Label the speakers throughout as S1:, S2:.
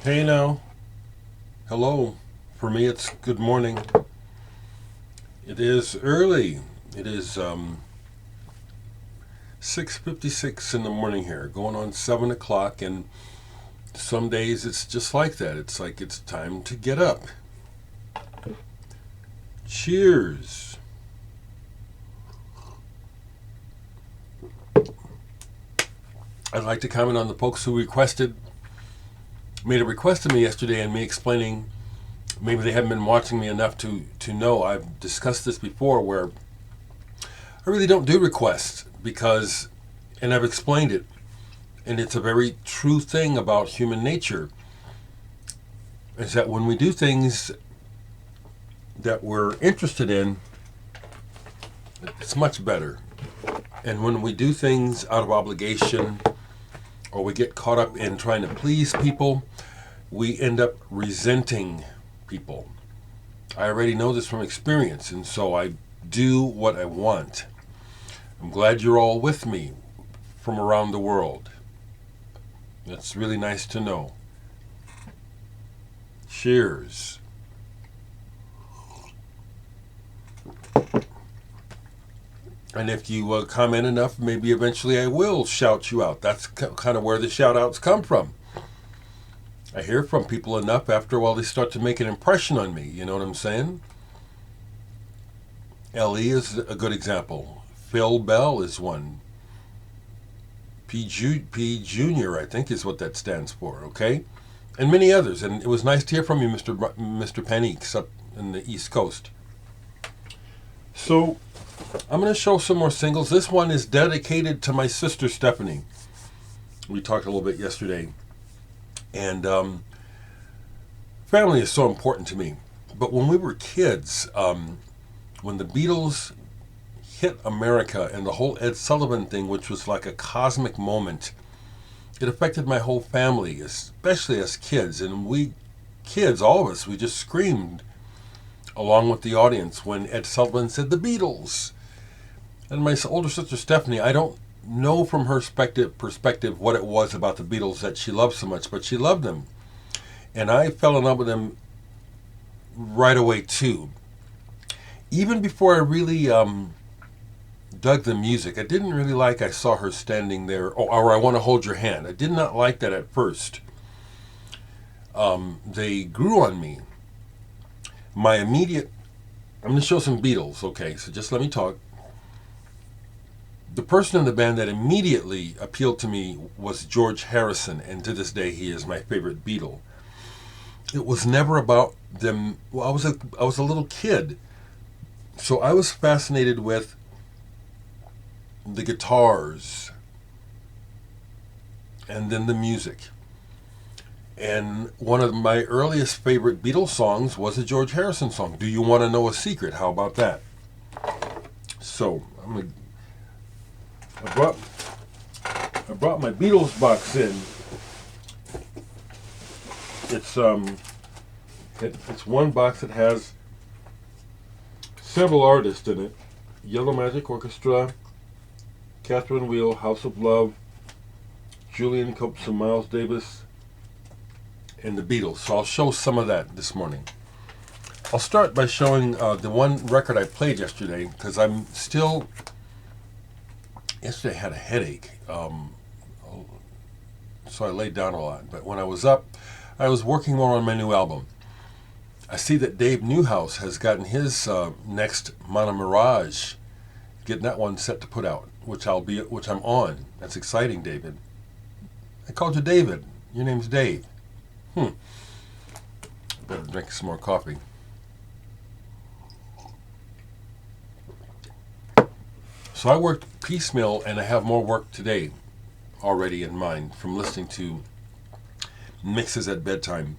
S1: Hey now, hello. For me, it's good morning. It is early. It is 6:56 in the morning here, going on 7 o'clock, and some days it's just like that. It's like it's time to get up. Cheers. I'd like to comment on the folks who made a request to me yesterday, and me explaining maybe they haven't been watching me enough to know I've discussed this before, where I really don't do requests because, and I've explained it, and it's a very true thing about human nature, is that when we do things that we're interested in, it's much better. And when we do things out of obligation, or we get caught up in trying to please people, we end up resenting people. I already know this from experience, and so I do what I want. I'm glad you're all with me from around the world. That's really nice to know. Cheers. And if you comment enough, maybe eventually I will shout you out. That's kind of where the shout outs come from. I hear from people enough, after a while they start to make an impression on me. You know what I'm saying? Ellie is a good example. Phil Bell is one. P Junior, I think, is what that stands for, okay? And many others. And it was nice to hear from you, Mr. Paniques, up in the East Coast. So I'm going to show some more singles. This one is dedicated to my sister Stephanie. We talked a little bit yesterday. And family is so important to me. But when we were kids, when the Beatles hit America and the whole Ed Sullivan thing, which was like a cosmic moment, it affected my whole family, especially as kids. And we kids, all of us, we just screamed along with the audience when Ed Sullivan said the Beatles. And my older sister Stephanie, I don't know from her perspective what it was about the Beatles that she loved so much, but she loved them. And I fell in love with them right away too. Even before I really dug the music, I didn't really like I Saw Her Standing There, or I Want to Hold Your Hand. I did not like that at first. They grew on me. I'm going to show some Beatles, okay, so just let me talk. The person in the band that immediately appealed to me was George Harrison, and to this day he is my favorite Beatle. It was never about them. Well, I was a little kid, so I was fascinated with the guitars and then the music. And one of my earliest favorite Beatles songs was a George Harrison song, Do You Want to Know a Secret? How about that? So I brought my Beatles box in. It's one box that has several artists in it: Yellow Magic Orchestra, Catherine Wheel, House of Love, Julian Cope, and Miles Davis, and the Beatles. So I'll show some of that this morning. I'll start by showing the one record I played yesterday, because yesterday I had a headache, so I laid down a lot. But when I was up, I was working more on my new album. I see that Dave Newhouse has gotten his next Mana Mirage, getting that one set to put out, which I'm on. That's exciting, David. I called you David. Your name's Dave. Better drink some more coffee. So I worked piecemeal, and I have more work today already in mind from listening to mixes at bedtime.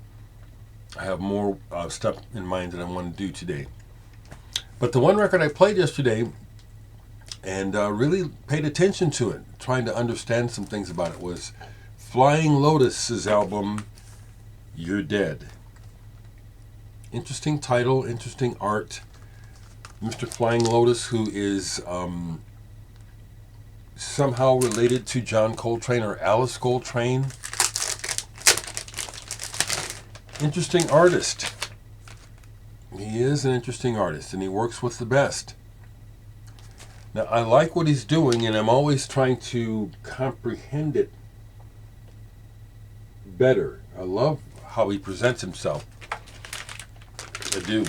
S1: I have more stuff in mind that I want to do today. But the one record I played yesterday and really paid attention to it, trying to understand some things about it, was Flying Lotus's album, You're Dead. Interesting title, interesting art. Mr. Flying Lotus, who is somehow related to John Coltrane or Alice Coltrane. Interesting artist. He is an interesting artist, and he works with the best. Now, I like what he's doing, and I'm always trying to comprehend it better. I love how he presents himself. I do.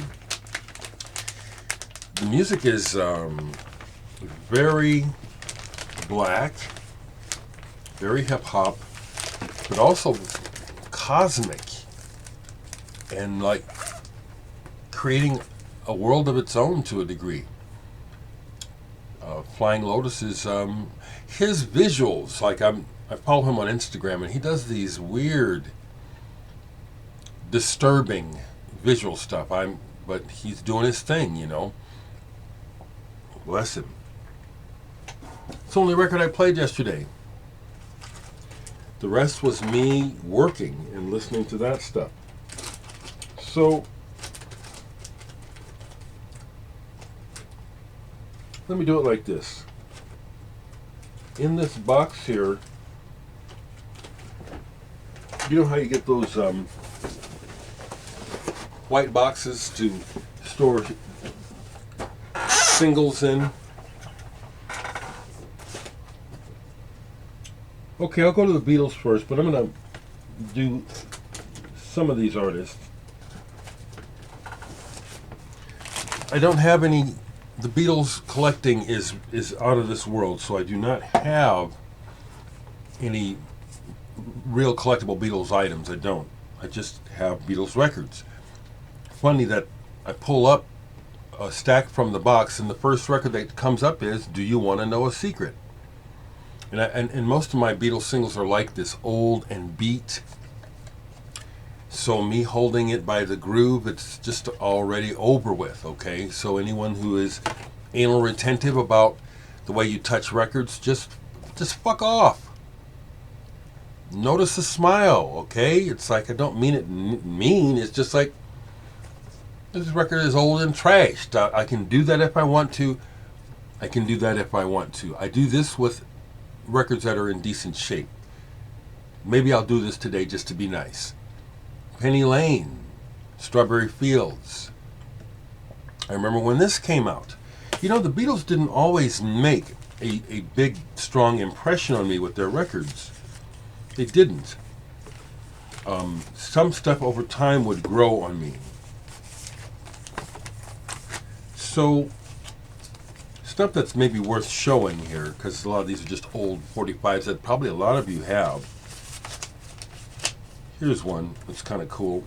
S1: The music is very black, very hip-hop, but also cosmic, and like creating a world of its own to a degree. Flying Lotus is his visuals. Like I follow him on Instagram, and he does these weird, disturbing visual stuff. But he's doing his thing, you know. Bless him. It's the only record I played yesterday. The rest was me working and listening to that stuff. So let me do it like this. In this box here, you know how you get those white boxes to store singles in? Okay, I'll go to the Beatles first, but I'm going to do some of these artists. I don't have any. The Beatles collecting is out of this world, so I do not have any real collectible Beatles items. I don't. I just have Beatles records. Funny that I pull up a stack from the box, and the first record that comes up is "Do You Want to Know a Secret?" And most of my Beatles singles are like this, old and beat. So me holding it by the groove, it's just already over with, okay? So anyone who is anal retentive about the way you touch records, just fuck off. Notice the smile, okay? It's like I don't mean it mean. It's just like this record is old and trashed. I can do that if I want to. I can do that if I want to. I do this with records that are in decent shape. Maybe I'll do this today just to be nice. Penny Lane, Strawberry Fields. I remember when this came out. You know, the Beatles didn't always make a big, strong impression on me with their records. They didn't. Some stuff over time would grow on me. So, stuff that's maybe worth showing here, because a lot of these are just old 45s that probably a lot of you have. Here's one that's kind of cool.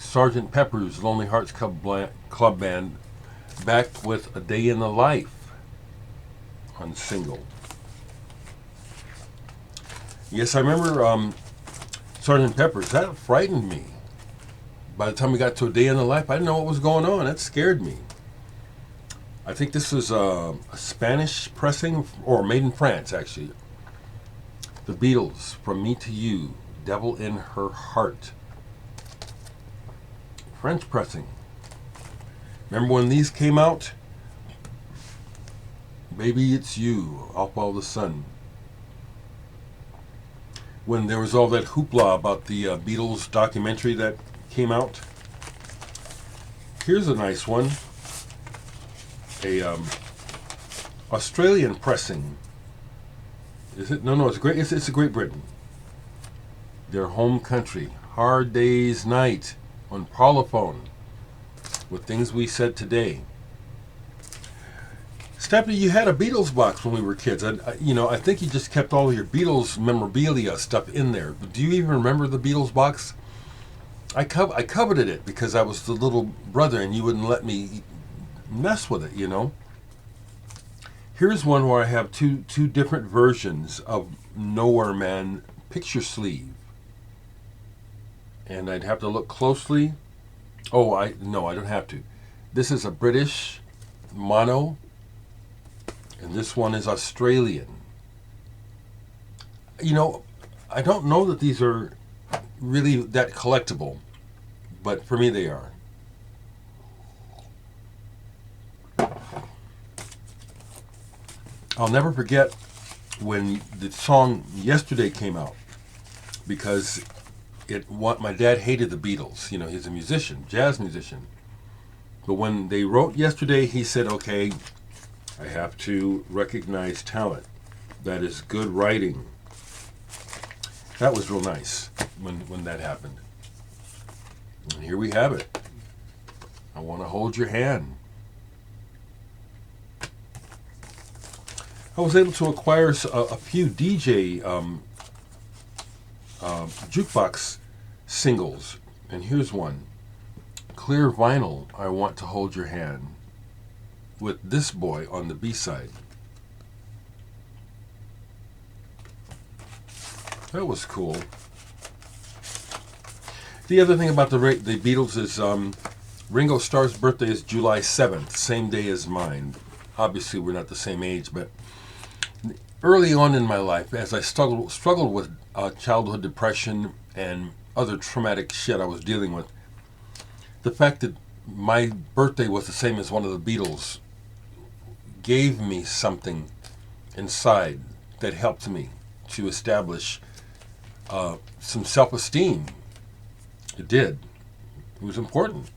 S1: Sgt. Pepper's Lonely Hearts Club Band, back with A Day in the Life on single. Yes, I remember Sgt. Pepper's. That frightened me. By the time we got to A Day in the Life, I didn't know what was going on. That scared me. I think this was a Spanish pressing, or made in France, actually. The Beatles, From Me to You, Devil in Her Heart. French pressing. Remember when these came out? Baby It's You, I'll Follow the Sun. When there was all that hoopla about the Beatles documentary that came out. Here's a nice one. A Australian pressing. Is it? No, it's great. It's a Great Britain. Their home country. Hard Day's Night on Parlophone. With Things We Said Today. Stephanie, you had a Beatles box when we were kids. I think you just kept all of your Beatles memorabilia stuff in there. But do you even remember the Beatles box? I coveted it because I was the little brother and you wouldn't let me mess with it, you know. Here's one where I have two different versions of Nowhere Man picture sleeve. And I'd have to look closely. Oh, I don't have to. This is a British mono, and this one is Australian. You know, I don't know that these are really that collectible, but for me they are. I'll never forget when the song Yesterday came out, because My dad hated the Beatles. You know, he's a musician, jazz musician. But when they wrote yesterday, he said, okay, I have to recognize talent. That is good writing. That was real nice when that happened. And here we have it. I want to hold your hand. I was able to acquire a few DJ jukebox singles, and here's one. Clear vinyl, I Want to Hold Your Hand, with this boy on the B-side. That was cool. The other thing about the Beatles is Ringo Starr's birthday is July 7th, same day as mine. Obviously, we're not the same age, but early on in my life, as I struggled with childhood depression and other traumatic shit I was dealing with, the fact that my birthday was the same as one of the Beatles gave me something inside that helped me to establish some self-esteem. It did. It was important.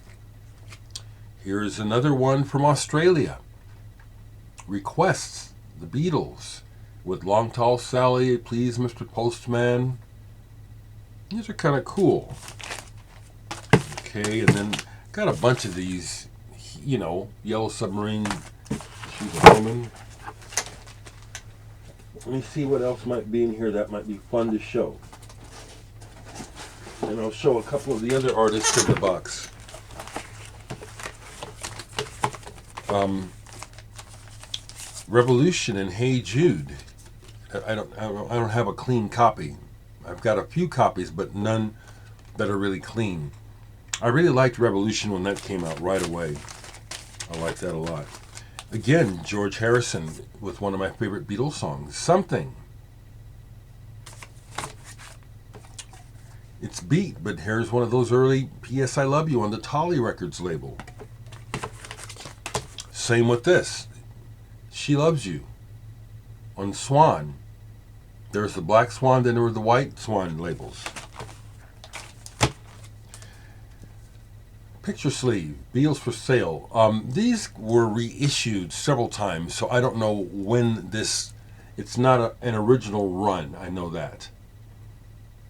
S1: Here's another one from Australia. Requests, the Beatles, with Long Tall Sally, Please Mr. Postman. These are kind of cool. Okay, and then got a bunch of these, you know, Yellow Submarine, She's a Woman. Let me see what else might be in here that might be fun to show. And I'll show a couple of the other artists in the box. Revolution and Hey Jude. I don't have a clean copy. I've got a few copies, but none that are really clean. I really liked Revolution when that came out right away. I like that a lot. Again, George Harrison with one of my favorite Beatles songs, Something. It's beat, but here's one of those early P.S. I Love You on the Tolly Records label. Same with this. She Loves You on Swan. There's the Black Swan, then there were the White Swan labels. Picture sleeve, Beatles for Sale. These were reissued several times, so I don't know when this... It's not an original run, I know that.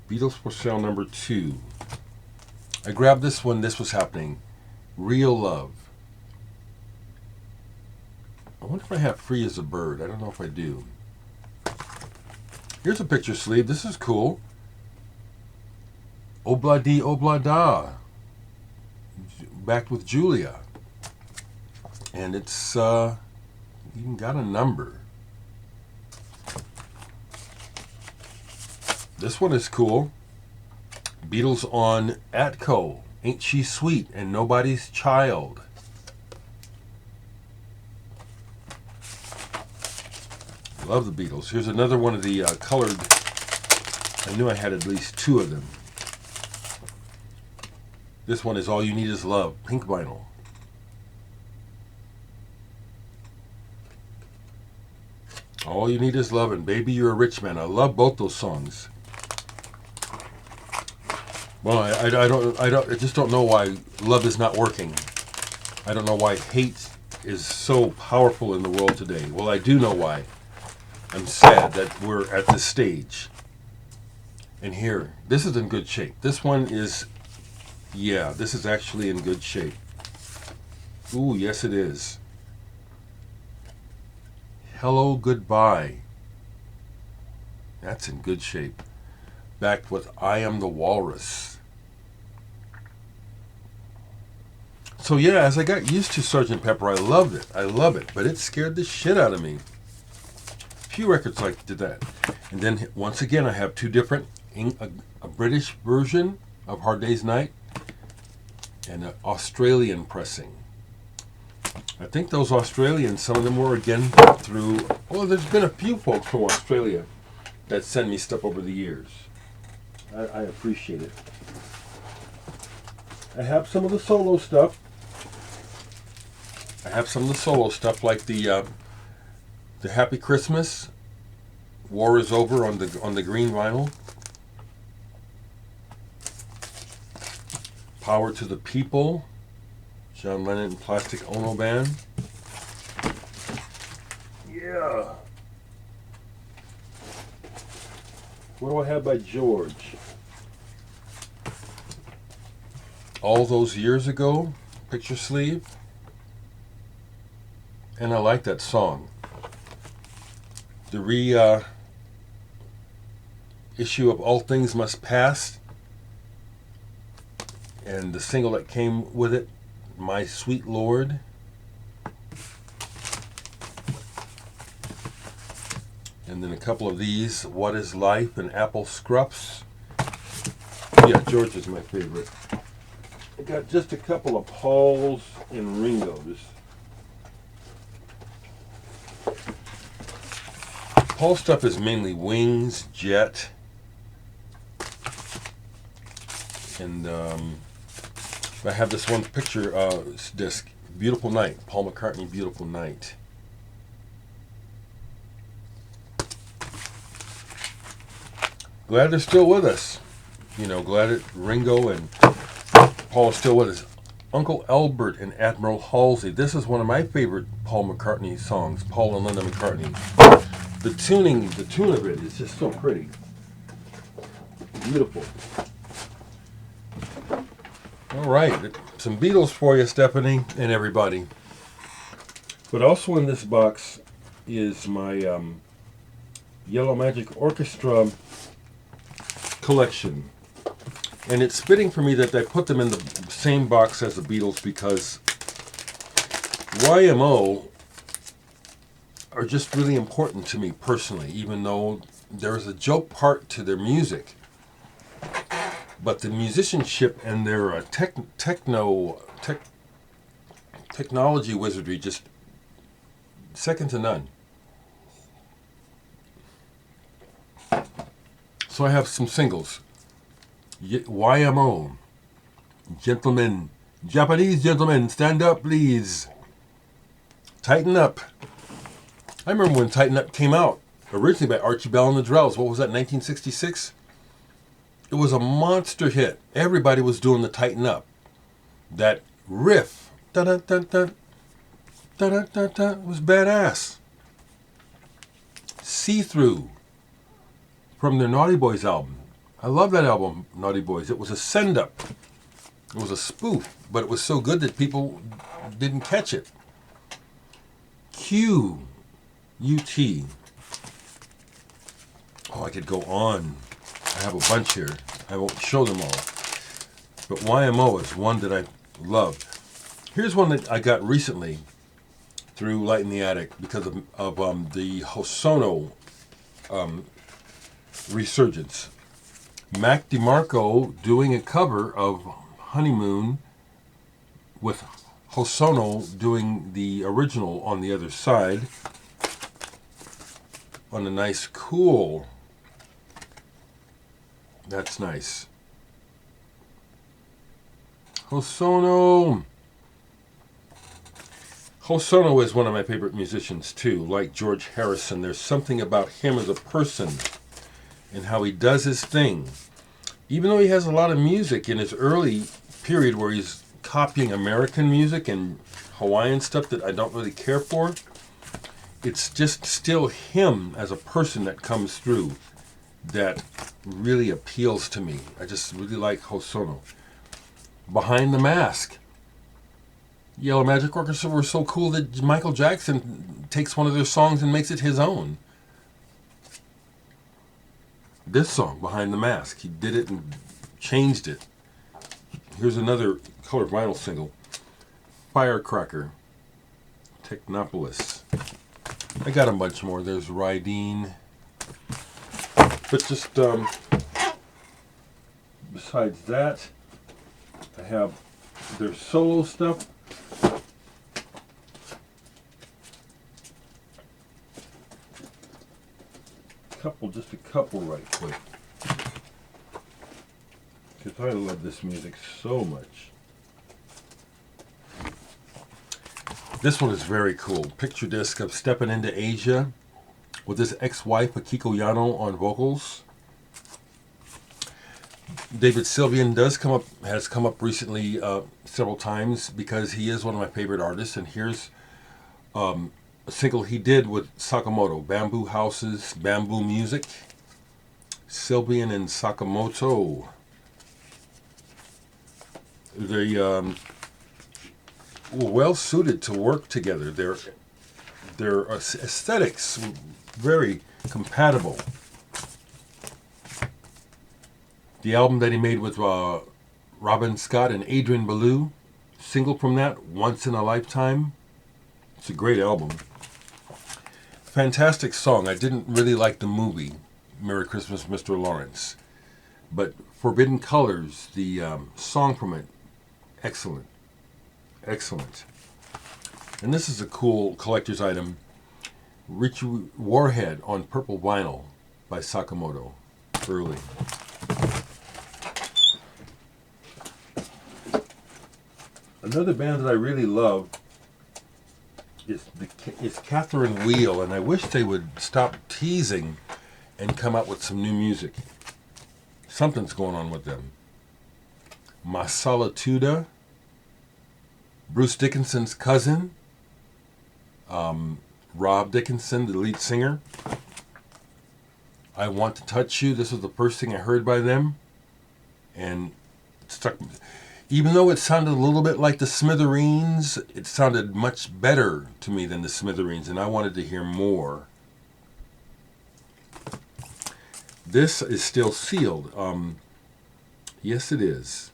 S1: Beatles for Sale number 2. I grabbed this when this was happening. Real Love. I wonder if I have Free as a Bird. I don't know if I do. Here's a picture sleeve. This is cool. Obla Di Obla Da. Back with Julia. And it's even got a number. This one is cool. Beatles on Atco. Ain't She Sweet and Nobody's Child. Love the Beatles. Here's another one of the colored. I knew I had at least 2 of them. This one is All You Need Is Love, pink vinyl. All You Need Is Love and Baby You're a Rich Man. I love both those songs. Well, I just don't know why love is not working. I don't know why hate is so powerful in the world today. Well, I do know why. I'm sad that we're at this stage. And here, this is in good shape. This one is, yeah, this is actually in good shape. Ooh, yes it is. Hello, Goodbye. That's in good shape. Backed with I Am the Walrus. So yeah, as I got used to Sgt. Pepper, I loved it. I love it, but it scared the shit out of me. Few records like did that. And then once again, I have 2 different, a British version of Hard Day's Night and an Australian pressing. I think those Australians, some of them were again through, well, there's been a few folks from Australia that send me stuff over the years. I appreciate it. I have some of the solo stuff. Like the Happy Christmas, War Is Over on the green vinyl. Power to the People, John Lennon and Plastic Ono Band. Yeah. What do I have by George? All Those Years Ago, picture sleeve. And I like that song. The issue of All Things Must Pass, and the single that came with it, My Sweet Lord. And then a couple of these, What Is Life and Apple Scruffs. Yeah, George is my favorite. I got just a couple of Pauls and Ringos. Paul stuff is mainly Wings, Jet, and I have this one picture disc, Beautiful Night, Paul McCartney, Beautiful Night. Glad they're still with us. You know, glad that Ringo and Paul are still with us. Uncle Albert and Admiral Halsey. This is one of my favorite Paul McCartney songs, Paul and Linda McCartney. The tune of it is just so pretty. Beautiful. All right, some Beatles for you, Stephanie, and everybody. But also in this box is my Yellow Magic Orchestra collection. And it's fitting for me that I put them in the same box as the Beatles because YMO are just really important to me personally, even though there's a joke part to their music. But the musicianship and their technology wizardry, just second to none. So I have some singles. YMO, Gentlemen, Japanese gentlemen, stand up please. Tighten Up. I remember when Tighten Up came out, originally by Archie Bell and the Drells. What was that, 1966? It was a monster hit. Everybody was doing the Tighten Up. That riff, da-da-da-da, da-da-da-da, was badass. See-Through, from their Naughty Boys album. I love that album, Naughty Boys. It was a send-up. It was a spoof, but it was so good that people didn't catch it. Q-U-T. Oh, I could go on. I have a bunch here. I won't show them all. But YMO is one that I love. Here's one that I got recently through Light in the Attic because of the Hosono resurgence. Mac DeMarco doing a cover of Honeymoon with Hosono doing the original on the other side on a nice cool. That's nice. Hosono. Hosono is one of my favorite musicians too, like George Harrison. There's something about him as a person and how he does his thing. Even though he has a lot of music in his early period where he's copying American music and Hawaiian stuff that I don't really care for, it's just still him as a person that comes through that really appeals to me. I just really like Hosono. Behind the Mask. Yellow Magic Orchestra were so cool that Michael Jackson takes one of their songs and makes it his own. This song, Behind the Mask, he did it and changed it. Here's another color vinyl single, Firecracker, Technopolis. I got a bunch more. There's Rydeen. But just besides that, I have their solo stuff. Just a couple right quick. Because I love this music so much. This one is very cool. Picture disc of Stepping Into Asia with his ex-wife Akiko Yano on vocals. David Sylvian has come up recently several times because he is one of my favorite artists. And here's a single he did with Sakamoto, Bamboo Houses, Bamboo Music. Sylvian and Sakamoto. They were well suited to work together. Their aesthetics were very compatible. The album that he made with Robin Scott and Adrian Belew, single from that, Once in a Lifetime. It's a great album. Fantastic song. I didn't really like the movie, Merry Christmas, Mr. Lawrence. But Forbidden Colors, the song from it, excellent. Excellent. And this is a cool collector's item. Richie Warhead on purple vinyl by Sakamoto. Early. Another band that I really love is Catherine Wheel, and I wish they would stop teasing and come out with some new music. Something's going on with them. Ma Solituda, Bruce Dickinson's cousin, Rob Dickinson, the lead singer. I Want to Touch You. This was the first thing I heard by them, and it stuck. Even though it sounded a little bit like the Smithereens, it sounded much better to me than the Smithereens, and I wanted to hear more. This is still sealed. Yes, it is.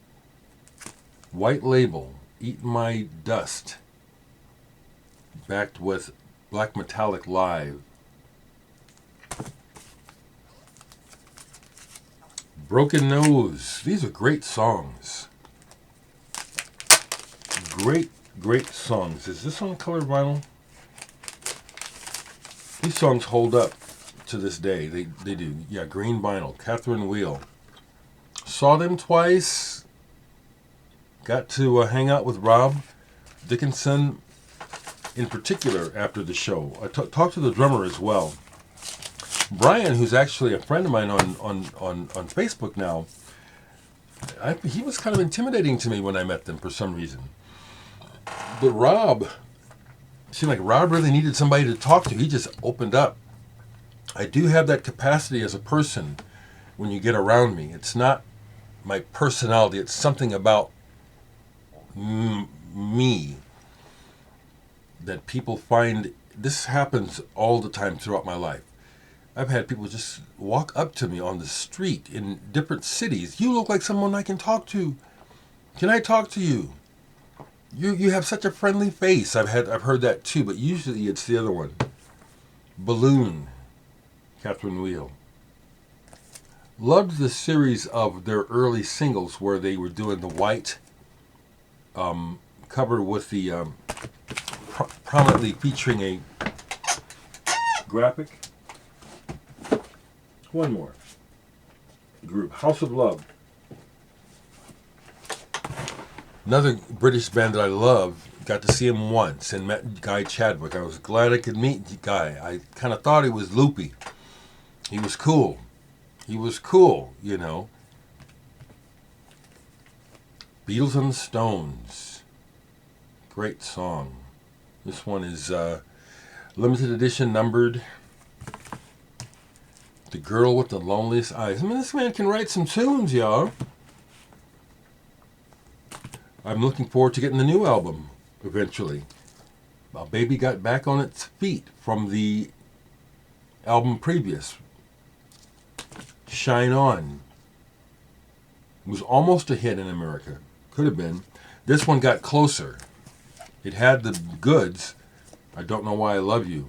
S1: White label, Eat My Dust, backed with Black Metallic Live. Broken Nose. These are great songs. Great songs. Is this on colored vinyl? These songs hold up to this day. They do. Yeah, green vinyl. Catherine Wheel. Saw them twice. Got to hang out with Rob Dickinson in particular after the show. I talked to the drummer as well. Brian, who's actually a friend of mine on Facebook now, he was kind of intimidating to me when I met them for some reason. But Rob, it seemed like Rob really needed somebody to talk to. He just opened up. I do have that capacity as a person when you get around me. It's not my personality. It's something about me that people find. This happens all the time throughout my life. I've had people just walk up to me on the street in different cities. You look like someone I can talk to. Can I talk to you? You have such a friendly face. I've heard that too, but usually it's the other one. Balloon, Catherine Wheel. Loved the series of their early singles where they were doing the white cover with the prominently featuring a graphic. One more group, House of Love. Another British band that I love. Got to see him once and met Guy Chadwick. I was glad I could meet Guy. I kind of thought he was loopy. He was cool. He was cool, you know. Beatles and the Stones. Great song. This one is limited edition, numbered. The Girl with the Loneliest Eyes. I mean, this man can write some tunes, y'all. I'm looking forward to getting the new album eventually. Baby got back on its feet from the album previous. Shine On. It was almost a hit in America. Could have been. This one got closer. It had the goods. I Don't Know Why I Love You.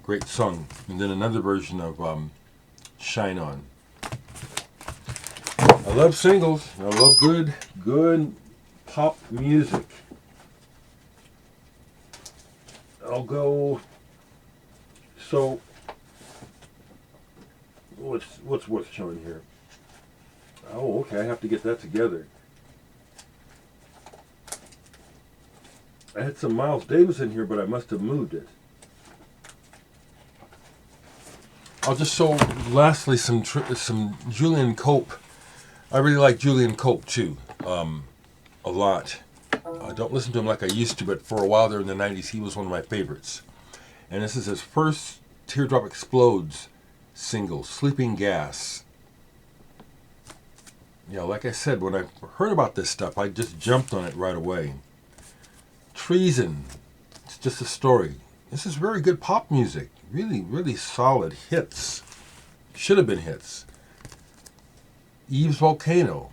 S1: Great song. And then another version of Shine On. I love singles. I love good pop music. I'll go. So, what's worth showing here? Oh, okay. I have to get that together. I had some Miles Davis in here, but I must have moved it. I'll just show lastly some Julian Cope. I really like Julian Cope too, a lot. I don't listen to him like I used to, but for a while there in the 90s, he was one of my favorites. And this is his first Teardrop Explodes single, Sleeping Gas. You know, like I said, when I heard about this stuff, I just jumped on it right away. Treason, it's just a story. This is very good pop music. Really, really solid hits. Should have been hits. Eve's Volcano.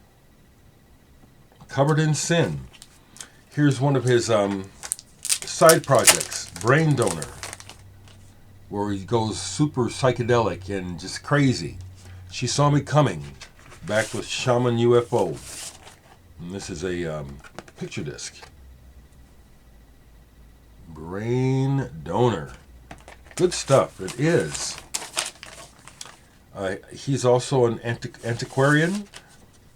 S1: Covered in Sin. Here's one of his side projects, Brain Donor, where he goes super psychedelic and just crazy. She Saw Me Coming, back with Shaman UFO. And this is a picture disc. Brain Donor. Good stuff, it is. He's also an antiquarian,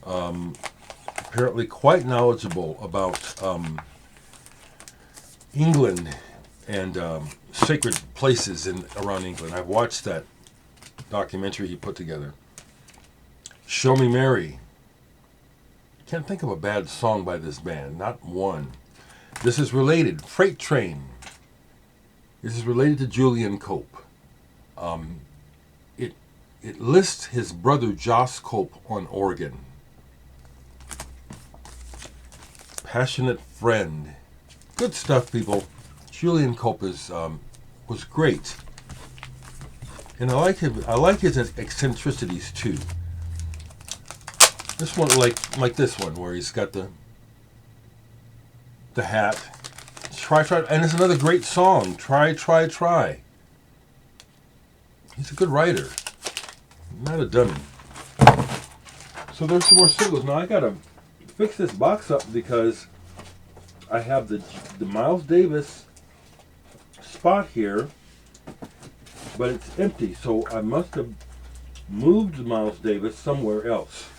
S1: apparently quite knowledgeable about England and sacred places around England. I've watched that documentary he put together. Show Me Mary. Can't think of a bad song by this band, not one. This is related. Freight Train. This is related to Julian Cope. It lists his brother Joss Cope on organ. Passionate Friend. Good stuff, people. Julian Cope was great, and I like him. I like his eccentricities too. This one, like this one, where he's got the hat. Try, and it's another great song. Try. He's a good writer, not a dummy. So there's some more singles. Now I gotta fix this box up because I have the Miles Davis spot here, but it's empty. So I must have moved Miles Davis somewhere else.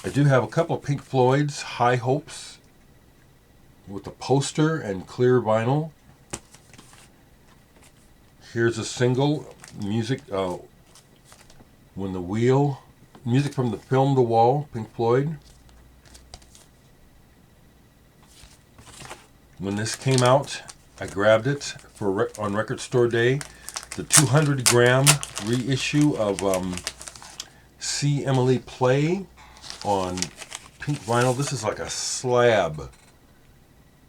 S1: I do have a couple of Pink Floyd's High Hopes with a poster and clear vinyl. Here's a single, music, When the Wheel, music from the film The Wall, Pink Floyd. When this came out, I grabbed it on Record Store Day. The 200-gram reissue of See Emily Play on pink vinyl. This is like a slab.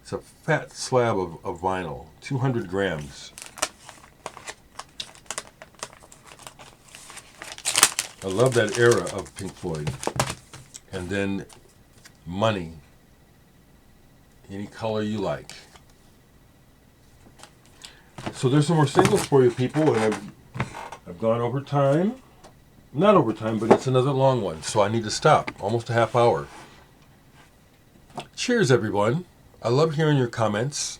S1: It's a fat slab of vinyl. 200 grams. I love that era of Pink Floyd. And then Money. Any color you like. So there's some more singles for you people, and I've gone over time. Not over time, but it's another long one, so I need to stop. Almost a half hour. Cheers, everyone. I love hearing your comments.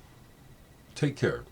S1: Take care.